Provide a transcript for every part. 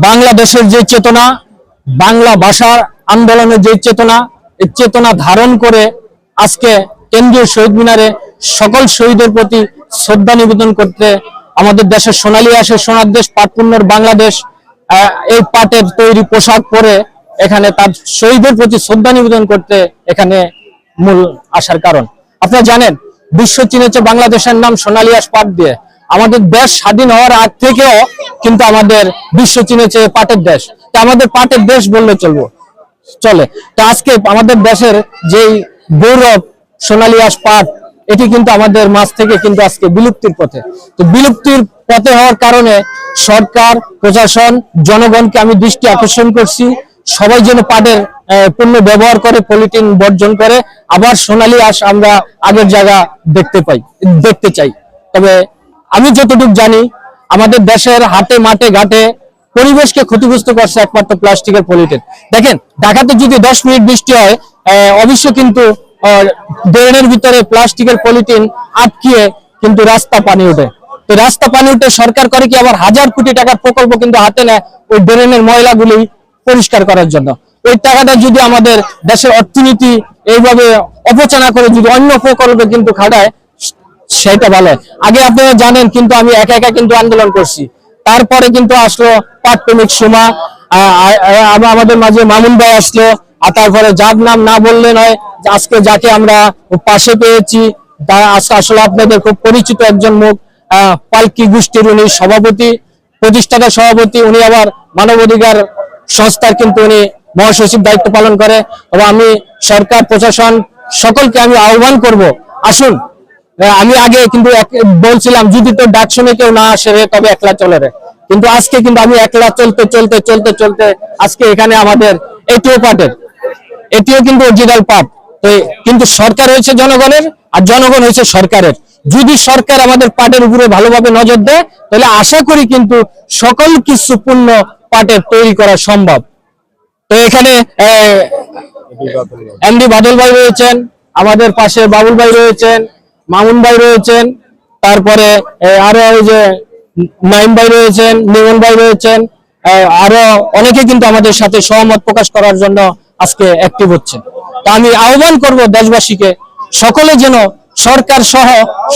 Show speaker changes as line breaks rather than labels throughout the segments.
বাংলাদেশের যে চেতনা, বাংলা ভাষার আন্দোলনের যে চেতনা, এই চেতনা ধারণ করে আজকে কেন্দ্রীয় শহীদ মিনারে সকল শহীদের প্রতি শ্রদ্ধা নিবেদন করতে আমাদের দেশের সোনালী আসে সোনার দেশ পাটপুণ্যর বাংলাদেশ এই পাটের তৈরি পোশাক পরে এখানে তার শহীদের প্রতি শ্রদ্ধা নিবেদন করতে এখানে মূল আসার কারণ। আপনারা জানেন বিশ্ব চিনেছে বাংলাদেশের নাম সোনালী আঁশ পাট দিয়ে। আমাদের দেশ স্বাধীন হওয়ার আগ থেকেও কিন্তু আমাদের বিশ্ব চিনেছে পাটের দেশ, তা আমাদের পাটের দেশ বললে চলে। তো আজকে আমাদের দেশের যেই গৌরব সোনালী আঁশ পাট, এটি কিন্তু আমাদের মাঝ থেকে কিন্তু আজকে বিলুপ্তির পথে। তো বিলুপ্তির পথে হওয়ার কারণে সরকার, প্রশাসন, জনগণকে আমি দৃষ্টি আকর্ষণ করছি, সবাই যেন পাটের পণ্য ব্যবহার করে, পলিথিন বর্জন করে, আবার সোনালী আঁশ আমরা আগের জায়গা দেখতে চাই। তবে আমি যতটুকু জানি আমাদের দেশের হাটে মাঠে ঘাটে পরিবেশকে ক্ষতিগ্রস্ত করছে একমাত্র প্লাস্টিকের পলিথিন। দেখেন ঢাকাতে যদি 10 মিনিট বৃষ্টি হয় অবশ্য কিন্তু ড্রেনের ভিতরে প্লাস্টিকের পলিথিন আটকিয়ে কিন্তু রাস্তা পানি ওঠে। তো রাস্তা পানি উঠে সরকার করে কি আবার 1000 কোটি টাকার প্রকল্প কিন্তু হাতে নেয় ওই ড্রেনের ময়লাগুলি পরিষ্কার করার জন্য। ওই টাকাটা যদি আমাদের দেশের অর্থনীতি এইভাবে অপচনা করে যদি অন্য প্রকল্পে কিন্তু খাটায় সেটা ভালো। আগে আপনারা জানেন কিন্তু আমি একা একা কিন্তু আন্দোলন করছি, তারপরে কিন্তু আসলো পাট প্রেমিক সুমা, আমাদের মাঝে মামুন ভাই আসলো, আর তারপরে যার নাম না বললে নয়, আজকে যাকে আমরা পাশে পেয়েছি আসলে আপনাদের খুব পরিচিত একজন মুখ, পালকি গোষ্ঠীর উনি সভাপতি, প্রতিষ্ঠাতা সভাপতি, উনি আবার মানবাধিকার সংস্থার কিন্তু উনি মহাসচিব দায়িত্ব পালন করে। এবং আমি সরকার, প্রশাসন সকলকে আমি আহ্বান করব, আসুন। আমি আগে কিন্তু বলছিলাম যদি তোর ডাক শুনে কেউ না আসে রে তবে একলা চলে রে, কিন্তু আজকে কিন্তু আমি একলা চলতে চলতে চলতে চলতে আজকে এখানে আমাদের এটিও পাটের, এটিও কিন্তু অরিজিনাল পাট। তো কিন্তু সরকার হয়েছে জনগণের আর জনগণ হয়েছে সরকারের। যদি সরকার আমাদের পাটের উপরে ভালোভাবে নজর দেয় তাহলে আশা করি কিন্তু সকল কিছু পূর্ণ পাটের তৈরি করা সম্ভব। তো এখানে এমডি বাদল ভাই রয়েছেন, আমাদের পাশে বাবুল ভাই রয়েছেন, মামুন ভাই রয়েছেন, তারপরে আরো ওই যে নাইম ভাই রয়েছেন, লিমন ভাই রয়েছেন, আরো অনেকে কিন্তু আমাদের সাথে সহমত প্রকাশ করার জন্য আজকে অ্যাক্টিভ হচ্ছে। তা আমি আহ্বান করব দেশবাসীকে, সকলে যেন সরকার সহ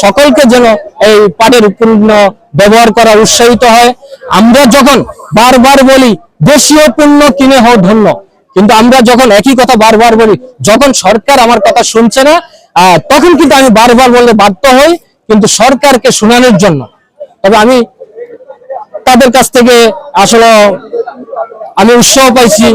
সকলকে যেন এই পাটের পণ্য ব্যবহার করা উৎসাহিত হয়। আমরা যখন বারবার বলি দেশীয় পণ্য কিনে হও ধন্য, কিন্তু আমরা যখন একই কথা বারবার বলি, যখন সরকার আমার কথা শুনছে না তখন কিন্তু আমি বারবার বলতে বাধ্য হই কিন্তু সরকারকে শোনানোর জন্য। তবে আমি তাদের কাছ থেকে আসলে আমি উৎসাহ পাইছি।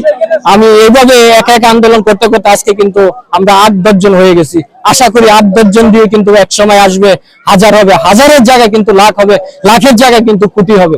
আমি এইভাবে একা একা আন্দোলন করতে করতে আজকে কিন্তু আমরা 8-10 জন হয়ে গেছি। আশা করি 8-10 জন দিয়ে কিন্তু এক সময় আসবে হাজার হবে, হাজারের জায়গায় কিন্তু লাখ হবে, লাখের জায়গায় কিন্তু কোটি হবে।